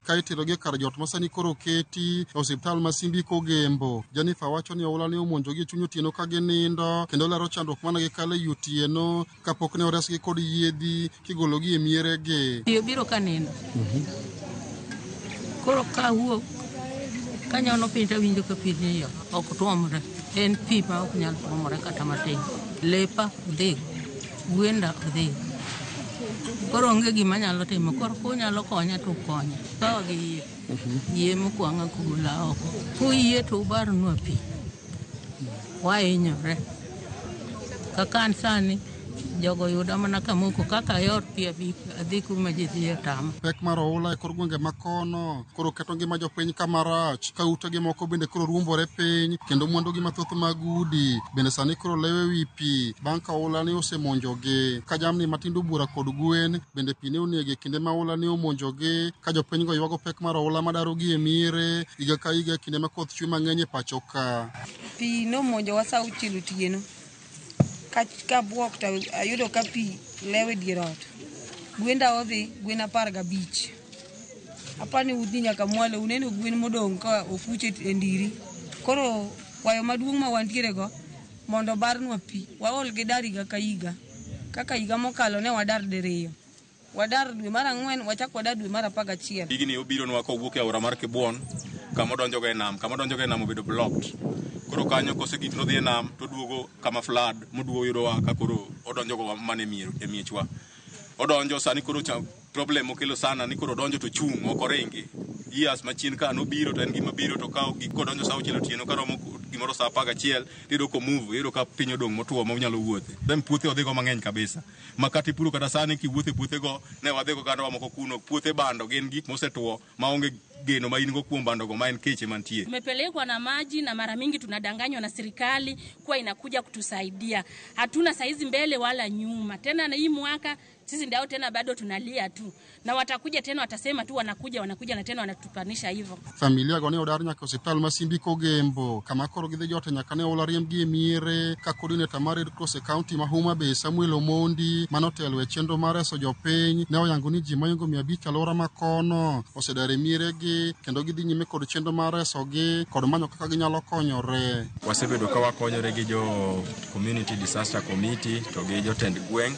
ka iterogi kar jot masani koro keti e osiptal ma Simbi Kogembo. Jennifer wacho ni oula ne omonjogi chuny otieno ka ginindo kendo lero chandruok mane gikale otieno kapok ne oresgi kod yiedhi kigologi e mieregi. Yo biro ka nindo. Koro ka wuok kanyono piny tawinjo ka pi ni yo ok tuomre. En pi ma ok nyal tuomre kata matin. Lepa odhego, gwenda odhego. Koro onge gima nyalo timo, koro kunyalo konya to konya. Kawa gi yie. Yie mokwanga kugula oko. Kuyie to ubarnwa pi. Wainyore. Kakan sani jogo yuda mana kamoko kaka yor pi adhi kuma ji dhiye tamo. Pek mar oula e kor gwenge makono koro keto ngima jopiny kamarach ka utegi moko bende koro ruombore piny kendo mwandugi mathoth mag udi bende sani koro lewe wi pi bang' ka oula ne osemonjogi. Ka jamni matindo bura kod gwen bende pi ne onege kinde ma oula ne omonjogi ka jopiny go ywago pek mar oula madarogi e miere higa ka higa kinde ma koth chwe mang'eny e pacho ka. Pi nomonjowa sa 6 otieno. Ka buok to ayudo ka pi lewe dier ot. Gwenda odhi, gwen 15. Apani udhi nyaka mwalo, uneno gwen modong' ka ofuche e ndiri. Koro kwayo maduong' ma wantiere go mondo barnwa pi. Waol gi dar higa ka higa. Kaka higa mokalo ne wadar diriyo. Wadar dwe mar 4, wachak wadar dwe mar 11. Higni obiro nwa ka owuok e aora mar Kibuon, kama donjo ga e nam, obedo blocked. Koro kanyo kosegik no dhi e nam to duogo kama flood moduogo yudowa ka koro odonjo go mane e miechwa. Odonjo sani koro problem okelo sana ni koro donjo to chung' ok oringi. Years machien ka nobiro to en gima biro to ka kodonjo sa 6 otieno ka romo gimoro sa 11 tido ko move yudo ka piny odong' motuo ma unyalo wuothe. Dem puothe odhigo mang'eny kabisa. Makati puro kata sani kiwuothe puothe go ne wadhigo gandowa moko kuno puothe bando gin gik mosetuo maonge geno ma ingo kuom bando go ma en keche mantie. Tumepelekwa na maji na mara mingi tunadanganywa na serikali kuwa inakuja kutusaidia. Hatuna saizi mbele wala nyuma. Tena na hii mwaka sisi ndio tena bado tunalia tu. Na watakuja tena watasema tu wanakuja na tena wanatupanisha hivyo. Familia go ne odar nyaka osiptal ma Simbi Kogembo kama koro gidhi jote nyaka ne oula riemgi e miere ka coordinator mar Red Cross e county ma Homa Bay Samuel Omondi manotelo e chenro mar reso jopiny ne oyango ni ji mahingo 500 alwora makono osedar e mieregi kendo gidhi nyime kod chenro mar resogi kod manyo kaka ginyalo konyore. Wasebedo ka wakonyore gi jo community disaster committee to gi jotend gweng'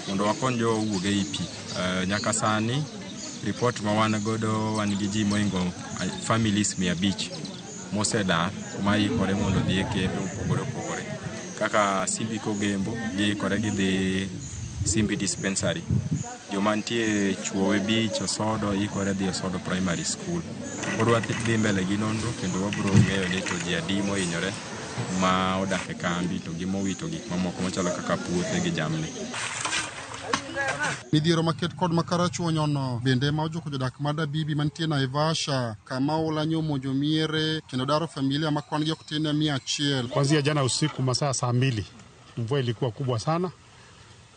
mondo wakony jo wuoge i pi. Nyaka sani report ma wan godo wan gi ji moingo families 500 mosedar kuma ikore mondo dhi e kembe opogore kaka Simbi Kogembo giikore gidhi Simbi dispensary. Joma nitie Chuowe Beach Osodo ikore dhi Osodo primary school. Koro dhi mbele gi nonro kendo wabiro ng'eyo ni to ji adi mohinyore ma odak e kambi to gimowito gik mamoko machalo kaka puothe gi jamni. Midhiero maket kod makarachuonyono bende ma ojoko jodak ma Dabibi mantie Naivasha kama oula ne omonjo miere kendo daro familia ma kwan gi ok tin 100. Kuanzia jana usiku masaa 2 mvua ilikuwa kubwa sana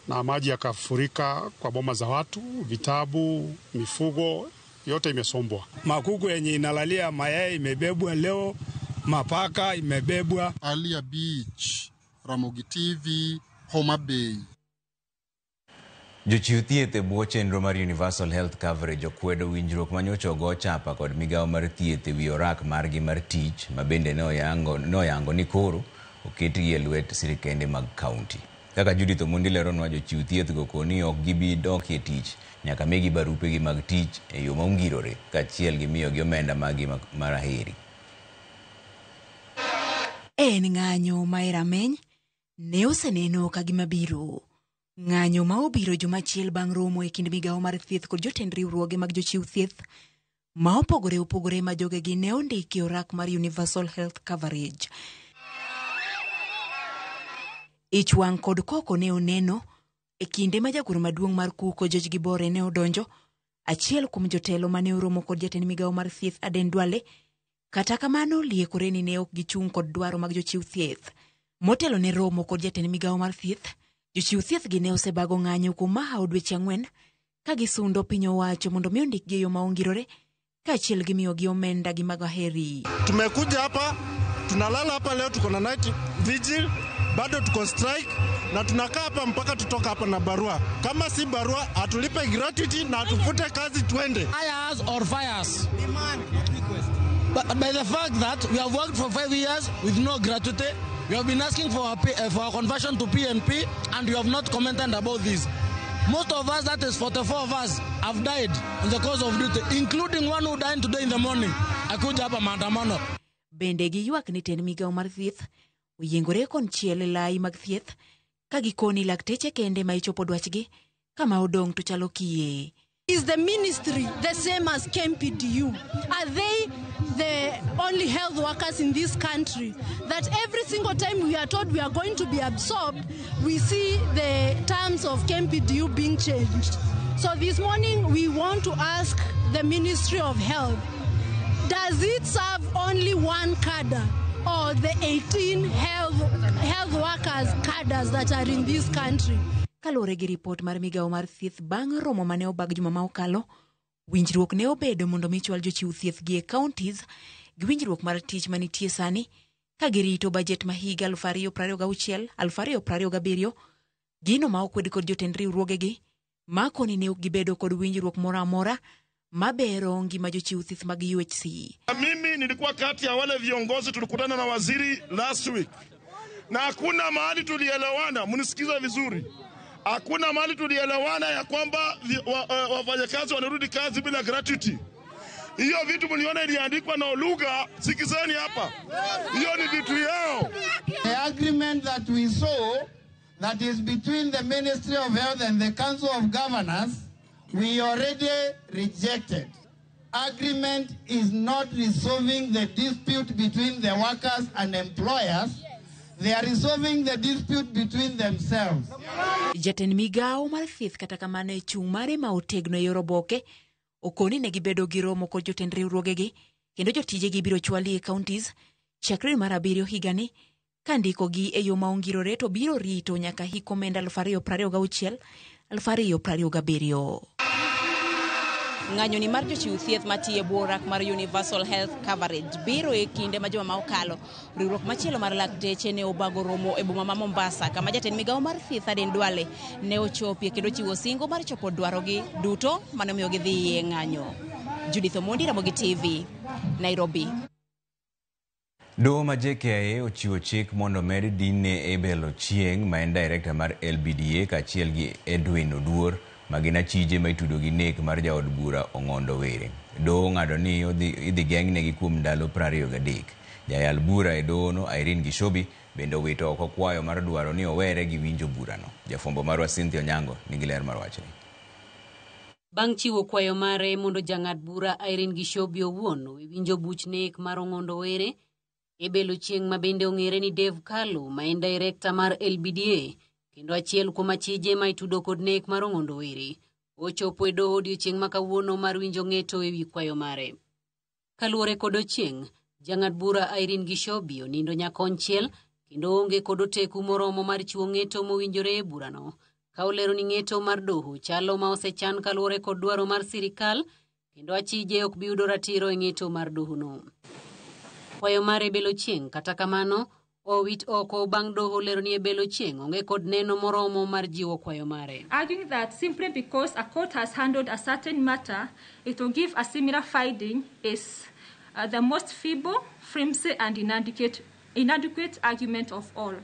na maji yakafurika kwa boma za watu, vitabu, mifugo yote imesombwa. Makuku yenye inalalia mayai imebebwa leo, mapaka imebebwa. Alia Beach, Ramogi TV, Homa Bay. Jochiw thieth e bwo chenro mar Universal Health Coverage okwedo winjruok manyocha ogo chapa kod migawo mar thieth e wi orak margi mar tich ma bende noyango ni koro oketgi e lwet sirikende mag kaunti. Kaka Judith Omondi leronwa, jochiw thieth go koni ok gibi dok e tich nyaka migi barupegi mag tich e yo maongirore kaachiel gi miyogi omenda magi maraheri. En ng'anyo ma erameny ne oseneno ka gima biro. Ng'anyo ma obiro jomachiel bang' romo e kind migawo mar thieth kod jotend riwruoge mag jochiw thieth ma opogore ma jogegi ne ondiki orak mar Universal Health Coverage. Ichwang' kod koko ne oneno e kinde ma jagoro maduong' mar kuko George Gibore ne odonjo, achiel kuom jotelo mane oromo kod jatend migawo mar thieth Aden Duale. Kata kamano liekore ni ne ok gichung' kod dwaro mag jochiw thieth. Motelo ne romo kod jatend migawo mar thieth, jochiw thieth gi ne osebago ng'anyo kuom mahaw dweche 4 ka gisundo piny owacho mondo mi ondikgi e yo maongirore kaachiel gi miyogi omenda gi mag aheri. Tumekuja hapa, tunalala hapa leo, tuko na night vigil, bado tuko strike. na tunakaa hapa mpaka tutoka hapa na barua. Kama si barua, atulipe gratuity na atufute kazi twende. Fires or fires. Demand, not request. But by the fact that we have worked for 5 years with no gratuity, we have been asking for our conversion to PNP, and we have not commented about this. Most of us, that is 44 of us, have died in the course of duty, including one who died today in the morning. Akuja hapa maandamano. Bende giywak ni tend migao mar thieth oyiengore konchiel lai mag thieth ka gikoni lakteche kende ma ichopo dwachgi kama odong' to chalo kiye. Is the ministry the same as KMPDU? Are they the only health workers in this country that every single time we are told we are going to be absorbed, we see the terms of KMPDU being changed? So this morning we want to ask the Ministry of Health, does it serve only one cadre or the 18 health workers cadres that are in this country? Kalore gi report mar migao mar thieth bang' romo mane obag juma ma okalo, winjruok ne obedo mondo michwal jochiw thieth gi counties gi winjruok mar tich manitie sani ka girito budget ma higa 2026-2027 gino ma okwed kod jotend riwruogegi ma koni ne gibedo kod winjruok moro amora mabero ngima jochiw thieth mag UHC. Mimi nilikuwa kati ya wale viongozi tulikutana na waziri last week, na hakuna mahali tulielewana. Mnisikiza vizuri, hakuna mahali tulielewana ya kwamba wafanyakazi wanarudi kazi bila gratuity. Hiyo vitu mliona iliandikwa na lugha, sikizeni hapa, hiyo ni vitu yao. The agreement that we saw that is between the Ministry of Health and the Council of Governors, we already rejected. Agreement is not resolving the dispute between the workers and employers. They are resolving the dispute between themselves. Jatend migao mar thieth kata kamano chung' mare ma otegno e yor oboke okoni ne gibedo gi romo kod jotend riwruogegi kendo jotijegi biro chwali e counties chakre mar 7 higani ka ndikogi e yo maongirore to biro rito nyaka hik omenda 2026-2027. Ng'anyo ni mar jochiw thieth matiye buorak mar Universal Health Coverage biro e kinde ma juma ma okalo. Riwruok machielo mar lakteche ne obago romo e boma ma Mombasa kama jatend migao mar thieth Aden Duale ne ochopie kendo chiwo singo mar chopo dwarogi duto mane omiyo gidhi e ng'anyo. Judith Omondi, Ramogi TV, Nairobi. Doho ma JKIA ochiwo chik mondo med dine Abel Ochieng ma en director mar LBDA kaachiel gi Edwin Oduor magina chije ma itudo gi nek mar jaod bura Ong'ondo Were. Doho ng'ado ni idhi geng'negi kuom ndalo 23. Jayal bura e dohono Irene Gishobi bende owito oko kwayo mar dwaro ni owere gi winjo burano. Jafwambo marwa Cynthia Onyango nigi ler mar wachni. Bang' chiwo kwayo mare mondo jang'ad bura Irene Gishobi owuon winjo buch nek mar Ong'ondo Were, Abel Ochieng ma bende ong'ere ni Dave Kalu ma en director mar LBDA kendo achiel kuom achije ma itudo kod nek mar Ong'ondo Were ochopo e doho odiechieng' ma kawuono mar winjo ng'eto e wi kwayo mare. Kaluwore kod Ochieng, jang'ad bura Irene Gishobi onindo nyakonchiel kendo onge kod oteku moromo mar chiwo ng'eto mowinjore e burano, ka olero ni ng'eto mar doho chalo ma osechan kaluwore kod dwaro mar sirikal kendo achije ok bi yudo ratiro e ng'eto mar dohono. Kwayo mar Abel Ochieng kata kamano owit oko bang' doho lero ni Abel Ochieng onge kod neno moromo mar jiwo kwayo mare. Arguing that simply because a court has handled a certain matter, it will give a similar finding is the most feeble, flimsy and inadequate argument of all.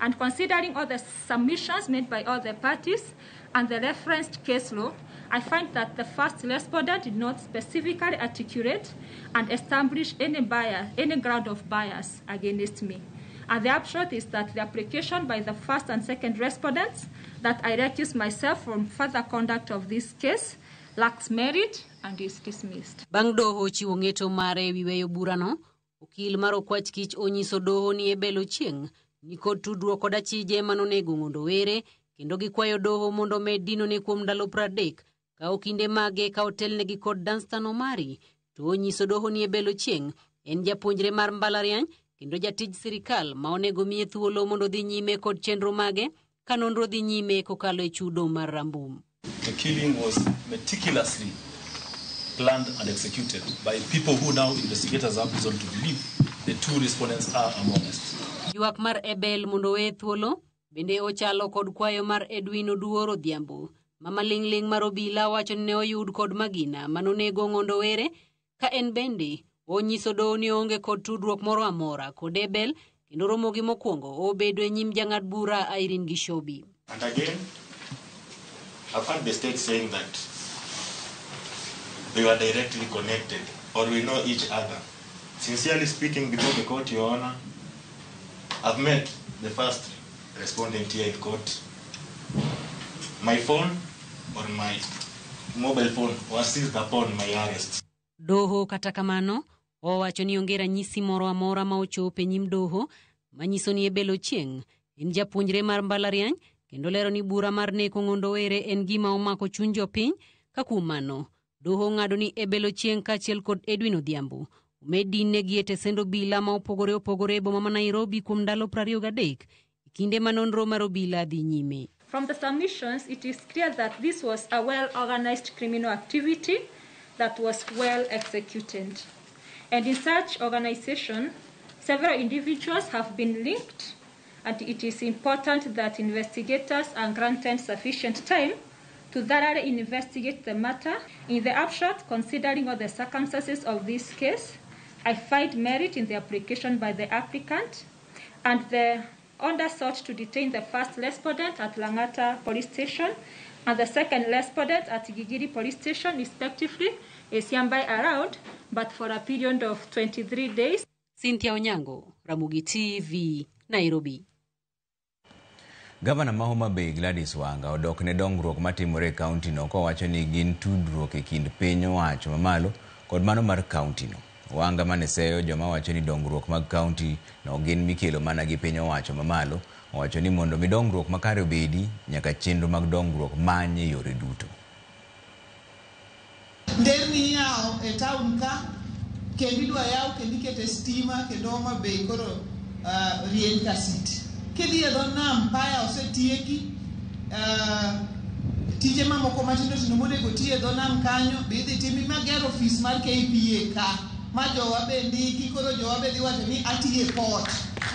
And considering all the submissions made by all the parties and the referenced case law, I find that the first respondent did not specifically articulate and establish any ground of bias against me. And the upshot is that the application by the first and second respondents that I recuse myself from further conduct of this case lacks merit and is dismissed. Bang' doho chiwo ng'eto mare wiweyo burano, okil mar okwach kich onyiso doho ni Abel Ochieng ni kod tudruok kod achije manonego Ong'ondo Were kendo gikwayo doho mondo med dinone kuom ndalo 30 ka okinde mage ka otelnegi kod Danstan Omari. To onyiso doho ni Abel Ochieng en japuonjre mar mbalariany kendo jatij sirikal ma onego miye thuolo mondo dhi nyime kod chenro mage ka nonro dhi nyime kokalo e chudo mar rambum. The killing was meticulously planned and executed by people who now investigators have reason to believe the two respondents are among us. Ywak mar Abel mondo we thuolo Bende ochalo kod kwayo mar Edwin Oduor Odhiambo, mama lingling mar obila wacho ni ne oyud kod magina manonego Ng'ondo Were, ka en bende onyiso doho ni onge kod tudruok moro amora kod Ebel, kendo romogi mokwongo obedo e nyim jang'ad bura Irene Gishobi. And again, I've heard the state saying that we were directly connected or we know each other. Sincerely speaking, before the court, Your Honor, I've met the first respondent here in court. My phone or my mobile phone was seized upon my arrest. Doho kata kamano owacho ni onge ranyisi moro amora ma ochopo e nyim doho manyiso ni Ebel Ochieng en japuonjre mar mbalariany, kendo lero ni bura mar neko Ng'ondo Were en gima omako chuny jopiny. Ka kuom mano, doho ng'ado ni Ebel Ochieng kaachiel kod Edwin Odhiambo omed dinegi e tesend obila ma opogore opogore e boma ma Nairobi kuom ndalo 23 e kinde ma nonro mar obila dhi nyime. From the submissions, it is clear that this was a well-organized criminal activity that was well executed. And in such organization, several individuals have been linked, and it is important that investigators are granted sufficient time to thoroughly investigate the matter. In the upshot, considering all the circumstances of this case, I find merit in the application by the applicant, and the order sought to detain the first respondent at Langata Police Station and the second respondent at Gigiri Police Station, respectively, is hereby allowed, but for a period of 23 days. Cynthia Onyango, Ramogi TV, Nairobi. Gavana ma Homa Bay Gladys Wanga odok ne dongruok matimore e kaunti no kowacho ni gin tudruok e kind piny owacho mamalo kod mano mar kaunti no. Wanga mane seyo joma wacho ni dongruok mag kaunti no gin mikelo mana gi piny owacho mamalo, owacho ni mondo mi dongruok makare obedi nyaka chenro mag dongruok manye yore duto. Nderni yao e town ka kendi dwa yao kendi kete stima kendo Homa Bay koro rien kasit. Kedi e don nam paya osetieki tije mamoko matindo tindo monego tie do nam kanyo bidhi timi magero office mar KPA ka ma jowa bendiki koro jowa bedhi wacho ni atiye port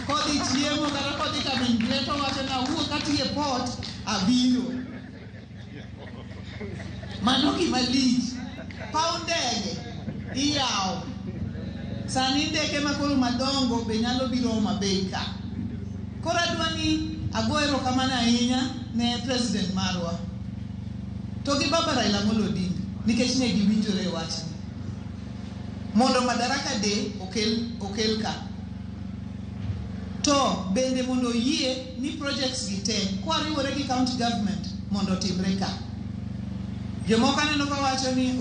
kodhi chiemo kata kodhi kaminkreto wacho na wuok atiye port abiro mano gima lich. Paw ndege iyawo sani ndeke makoro madongo be nyalo biro Homa Bay ka. Koro adwani ago erokamano ahinya ne president marwa to gi baba Raila Amolo Odinga nikech ne giwinjore wach mondo Madaraka Day okel ka to bende mondo yie ni projects gi te kwariwore gi county government mondo timre ka. Jomoko aneno ka wacho ni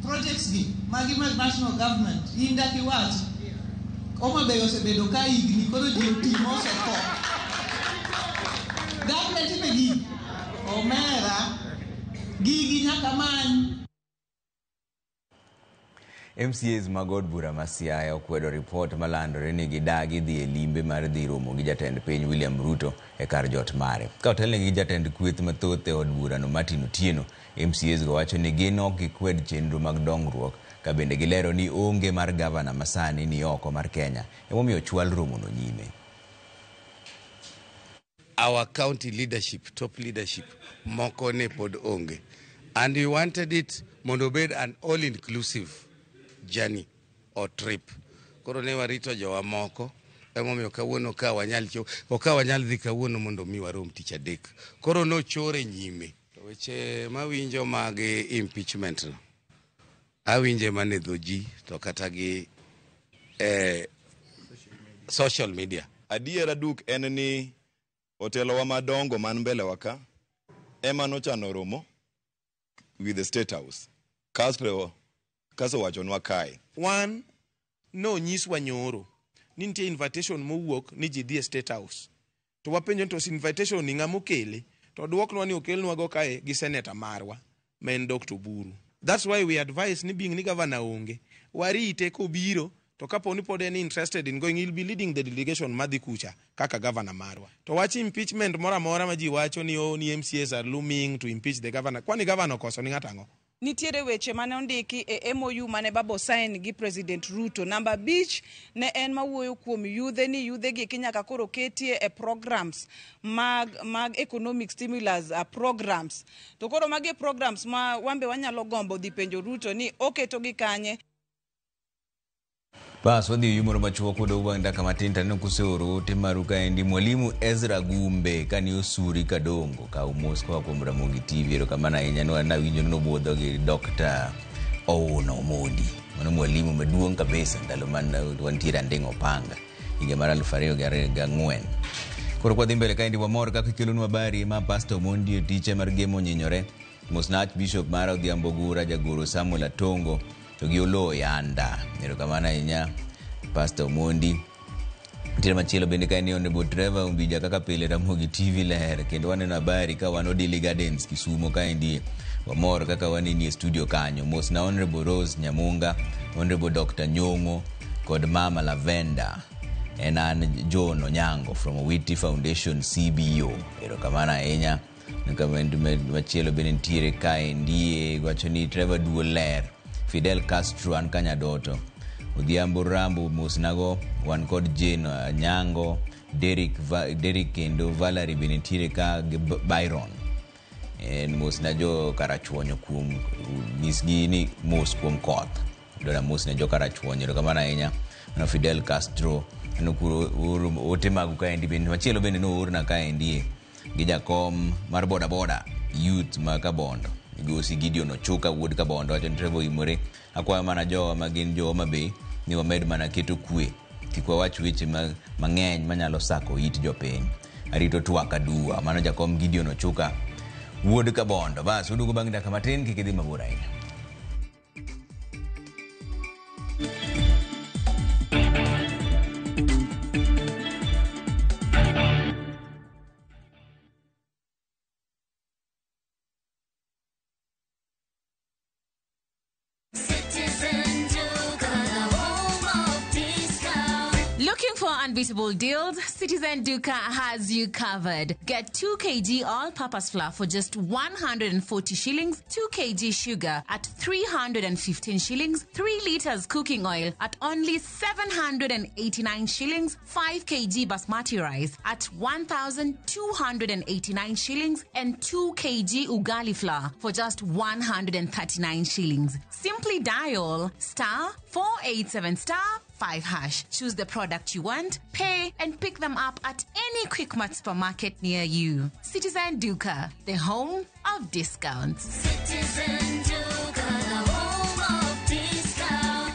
projects gi magi mag national government indaki wach Homa Bay osebedo ka higni koro ji otimo oseko government begi omera gigi nyaka many. MCAs mag od bura ma Siaya okwedo ripot malandore ni gidagi dhi e limbe mar dhi romo gi jatend piny William Ruto e kar jot mare. Ka otelne gi jatend kweth mathoth e od bura no Martin Otieno, MCAs go wacho ni gin ok gikwed chenro mag dongruok, ka bende gilero ni onge mar gavana masani ni oko mar Kenya emomiyo chwal romo no nyime. Our county leadership, top leadership, moko ne pod onge. And we wanted it mondo bed an all-inclusive journey or trip. Koro ne warito jowa moko, emomiyo kawuono ka wanyal dhi kawuono mondo mi warom tich adek. Koro no chore nyime. To weche mawinjo mag impeachment no. Awinje mane dhoji to kata gi social media. Adiera duk en ni hotelowa madongo man mbele waka ema nochano romo with the State House. Kaso wachonwa kae. One, no nyiswa nyoro. Nitie invitation mowuok ni ji dhi e State House. To wapenjo to invitation ni ng'amo kele. To duoknwa ni okelnwa go kae gi senator marwa, men Dr. Buru. That's why we advise ni being ni governor onge. Warite kobiro to kapo ni pod en interested in going, he'll be leading the delegation madhi kucha kaka governor marwa. To wachi impeachment mora ma ji wacho ni ni MCAs are looming to impeach the governor. Kwani governor koso ni ng'atango? nitiere weche mane ondiki e MOU mane babo sign gi President Ruto. Namba 5 ne en mawuoyo kuom yudhe ni yudhe gi kinyaka koro ketie e programs mag economic stimulus programs. To koro magi programs ma wambe wanyalo gombo dhi penjo Ruto ni oketo gi kanye. Bas wadhi yumoro machuo kudo wanda kama tinta nino kuseoro temaruka endi mwalimu Ezra Gumbe kani osuri kadongo ka umos kwa Ramogi TV ero kama na inyano na winyo no bodho gi Dr. Ouno Modi mano mwalimu maduong' kabisa ndalo man wantiere Ndeng'o Panga higa mar 2004. Koro kwa dhi mbele kaendi wamor kaka kelonu habari ma Pastor Mondi tiche mar gemo nyinyore mosna Archbishop mar Odhiambo Gura Jagoro Samuel Atongo to gi Olo Yanda ero kama na inya Pastor Mondi tira machielo bende kae ni Honorable Trevor Umbija kaka pile Ramogi TV ler kendo waneno habari ka wan Odili Gardens Kisumo kaendi wamor kaka waneni studio kanyo mos na Honorable Rose Nyamunga, Honorable Dr. Nyong'o kod Mama Lavenda and an John Onyango from Witty Foundation CBO ero kama na ahinya nikawendu machielo bende ntiere kaendi wacho ni Trevor Duoler Fidel Castro an Kanyadoto Odhiambo Rambo Musnago wan kod Jane Nyango Derek kendo Valerie Benetire ka Byron en Musna jo Karachuonyo kuom misgi ni mos kuom koth dona Musna jo Karachuonyo kama na enya na Fidel Castro no kuro otemagu kaendi bende machielo bende no urna kaendi gi jakom mar boda boda youth ma Kabondo Gosi Gideon Ochuka wuod Kabondo wacho ni Trevor imore akwayo mana jowa magin jowa mabe ni wamed mana keto kwe tikwa wach weche mang'eny manyalo sako it jopiny arito twak aduwa mano jakom Gideon Ochuka wuod Kabondo. Bas udugo bang' dakika matin kik idhi mabor ahinya. Unbeatable deals, Citizen Duka has you covered. Get 2 kg all-purpose flour for just 140 shillings, 2 kg sugar at 315 shillings, 3 liters cooking oil at only 789 shillings, 5 kg basmati rice at 1,289 shillings, and 2 kg ugali flour for just 139 shillings. Simply dial *487*5#. Choose the product you want, pay, and pick them up at any Quickmart supermarket near you. Citizen Duka, the home of discounts. Citizen Duka, the home of discounts.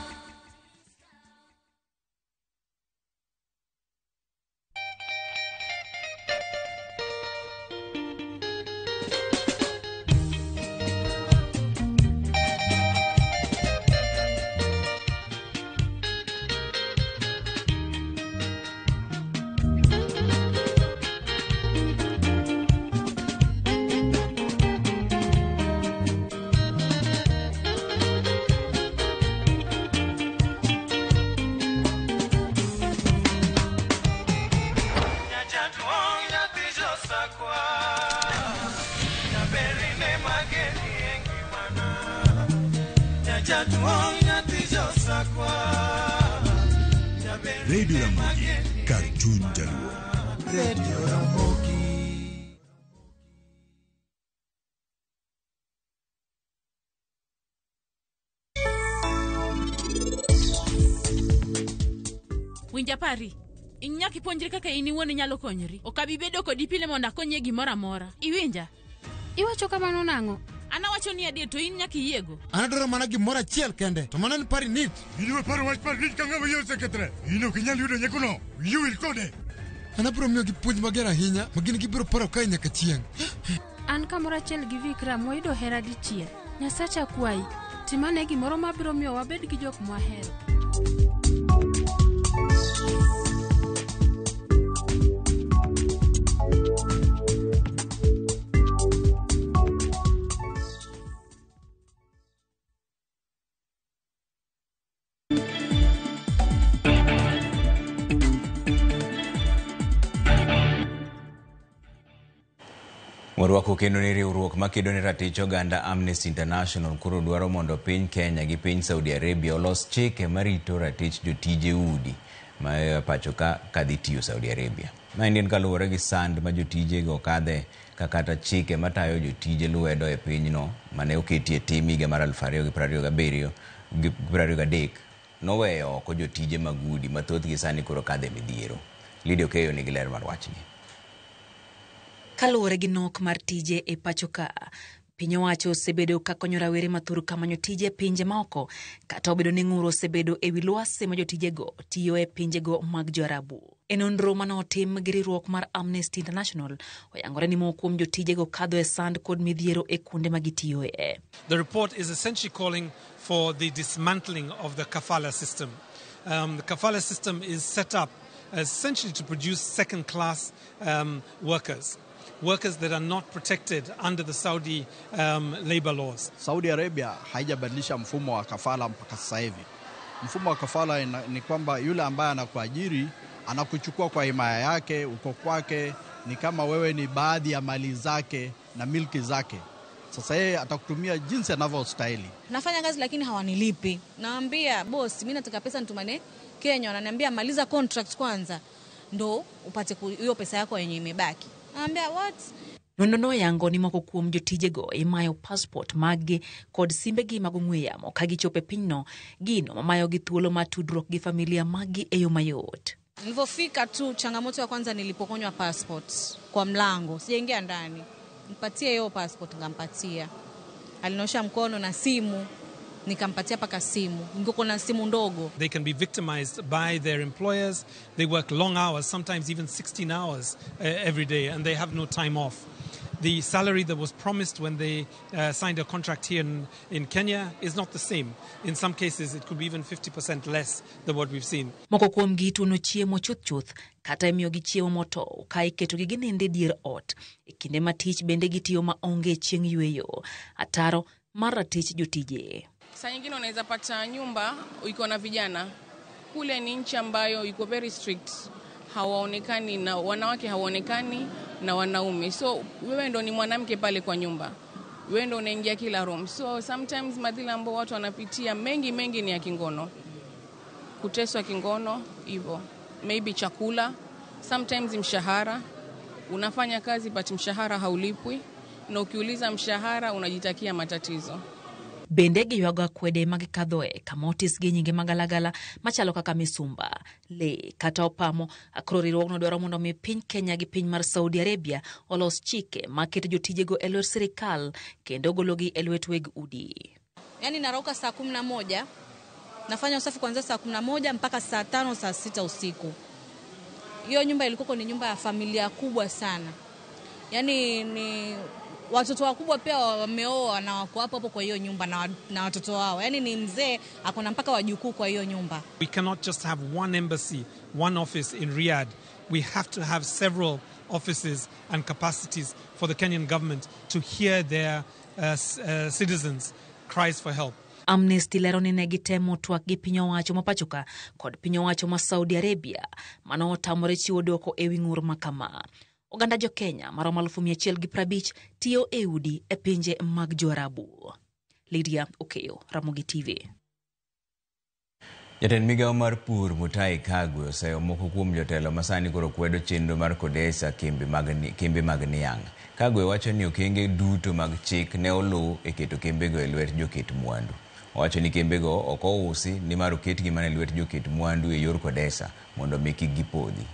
Radio Ramogi, Cartoon Jaluo. Radio Ramogi. Winja pari, inyaki puonjri kaka ini wuon nyalo konyri. Okabi bedo kodi pile mondo akonye gimoro amora. Iwinja? Iwacho kamano nang'o? Ana wacho ni adier to in nyaki yiego. Ana dwaro mana gimoro achiel kende. To mana ni pari nit. Inyalo paro wach pari nit ka ng'ama yeo sekretare. Ino kinyal yudo nyakono. You will kode. Ana biro miyo gi puonj mager ahinya, magin gibiro paro kae nyaka chieng'. An kamoro achiel gi Vikram moyudo hera dichiel. Nyasacha kwayi, timane gimoro mabiro miyo wabed gi jok mwahero. Morwako kendo ni riwruok makedo ne ratich oganda Amnesty International koro dwaro mondo piny Kenya gi piny Saudi Arabia olos chike marito ratich jotije udi ma pacho ka kadhi tiyo Saudi Arabia. Maindien kaluwore gi sand ma jotije go kadhe kakata chike matayo jotije lwedo e pinyno mane oketie tim higa mar 2023 noweyo oko jotije mag udi mathoth gi sani koro kadhe midhiero. Lidio Keyo nigi ler mar wachni. Kaluwore gi nok mar tije e pacho ka, piny owacho osebedo ka konyo rawere mathuru kamanyo tije e pinje maoko, kata obedo ni ng'uro osebedo e wi lwasi ma jotijego tiyo e pinjego mag Jo-Arabu. E nonro mane otim gi riwruok mar Amnesty International, oyangore ni moko kuom jotijego kadho e sand kod midhiero e kuonde ma gitiyoe. The report is essentially calling for the dismantling of the kafala system. The kafala system is set up essentially to produce second-class workers that are not protected under the Saudi labor laws. Saudi Arabia haijabadilisha mfumo wa kafala mpaka sasa hivi. Mfumo wa kafala ni kwamba yule ambaye anakuajiri anakuchukua kwa himaya yake, uko kwake, ni kama wewe ni baadhi ya mali zake na milki zake. Sasa yeye atakutumia jinsi anavyostahili. Nafanya kazi lakini hawanilipi. Naambia boss, mimi nataka pesa nitumane Kenya, wananiambia maliza contract kwanza ndo upate hiyo pesa yako yenye imebaki. Naambia what? Nonono yango ni moko kuom jotijego imayo passport magi kod simbegi mag ong'we yamo ka gichope pinyno, gino mamayo gi thuolo ma tudruok gi familia magi e yo mayot. Nilipofika tu, changamoto ya kwanza nilipokonywa passport kwa mlango. Sijaingia ndani. Nipatie hiyo passport, ngampatia. Alinosha mkono na simu, nikampatia paka simu. Ngoko na simu ndogo. They can be victimized by their employers. They work long hours, sometimes even 16 hours every day, and they have no time off. The salary that was promised when they signed a contract here in Kenya is not the same. In some cases, it could be even 50% less than what we've seen. Moko kuom gitu no chiemo chuth kata imiyo gi chiemo moto ka iketo gi gininde dier ot. E kinde ma tich bende gitiyo ma onge chieng' yweyo. Ataro mar ratich jotije. Saa nyingine unaweza pata nyumba iko na vijana. Kule ni nchi ambayo iko very strict. Hawaonekani na wanawake hawaonekani na wanaume. So wewe ndo ni mwanamke pale kwa nyumba. Wewe ndo unaingia kila room. So sometimes madhila ambao watu wanapitia mengi ni ya kingono. Kuteswa kingono hivyo. Maybe chakula, sometimes mshahara. Unafanya kazi but mshahara haulipwi, na ukiuliza mshahara unajitakia matatizo. Bende giywago akwede magikadhoe kamotis gi nyinge magalagala machalo kaka misumba, le kata opamo. Akoro riwruogno dwaro mondo mi piny Kenya gi piny mar Saudi Arabia olos chike maketo jotijego e lwet sirikal kendo gologi e lwet weg udi. Yani narauka saa 11, nafanya usafi kuanzia saa 11 mpaka saa 5 saa 6 usiku. Hiyo nyumba ilikuwa ni nyumba ya familia kubwa sana. Yani ni watoto wakubwa pia wameoa na wako hapo kwa hiyo nyumba na watoto wao. Yani ni mzee akona mpaka wajukuu kwa hiyo nyumba. We cannot just have one embassy, one office in Riyadh. We have to have several offices and capacities for the Kenyan government to hear their citizens' cries for help. Amnesty lero ni negitemo twak gi piny owacho ma pachoka kod piny owacho ma Saudi Arabia mano otamore chiwo dwoko e wi ng'ur makama. Oganda jo Kenya maromo 150 tiyo e udi e pinje mag Jo-Arabu. Lydia Okeyo, Ramogi TV. Jatend migawo mar pur Mutahi Kagwe oseyo moko kuom jotelo masani koro kwedo chenro mar kodesa kembe mag niang'. Kagwe wacho ni okenge duto mag chik ne oluw e keto kembego e lwet joket mwandu. Wacho ni kembego ok ousi ni mar oketgi mana e lwet joket mwandu e yor kodesa mondo meki gipodhi.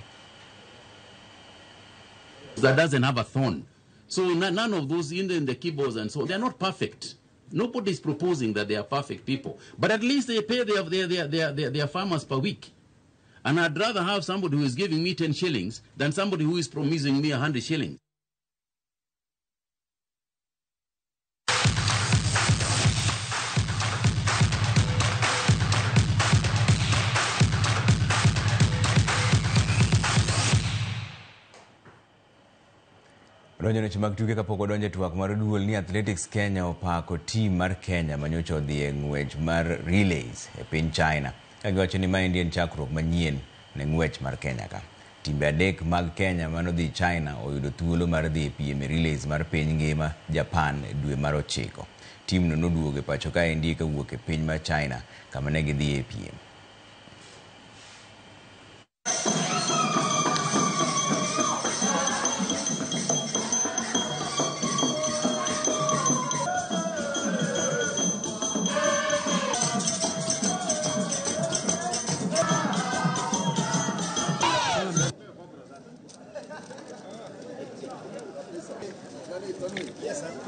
That doesn't have a thorn. So none of those in the keyboards and so they're not perfect. Nobody is proposing that they are perfect people, but at least they pay their farmers per week. And I'd rather have somebody who is giving me 10 shillings than somebody who is promising me 100 shillings. Donjone chimak tuke kapok odonje twak mar duol ni Athletics Kenya opako team mar Kenya manyocha odhi e ng'wech mar relays e piny China. Kagiwacho ni ma en chakruok manyien ne ng'wech mar Kenya ka. Timbe adek mag Kenya manodhi China oyudo thuolo mar dhi e piem relays mar piny ngima Japan dwe mar 9. Tim no noduogo e pacho kaendi kawuok e piny mar China kama ne gidhi e piem.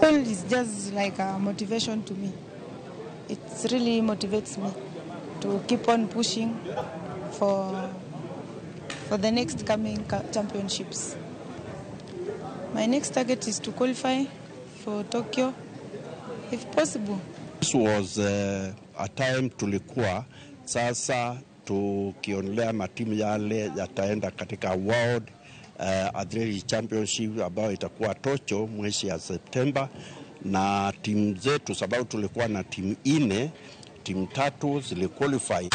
It's just like a motivation to me. It really motivates me to keep on pushing for the next coming championships. My next target is to qualify for Tokyo, if possible. This was a time tulikuwa sasa tukionelea matimu yale yataenda katika World Athletics Championship ambayo itakuwa Tokyo mwezi ya Septemba, na timu zetu sababu tulikuwa na timu 4, timu 3 ziliqualify.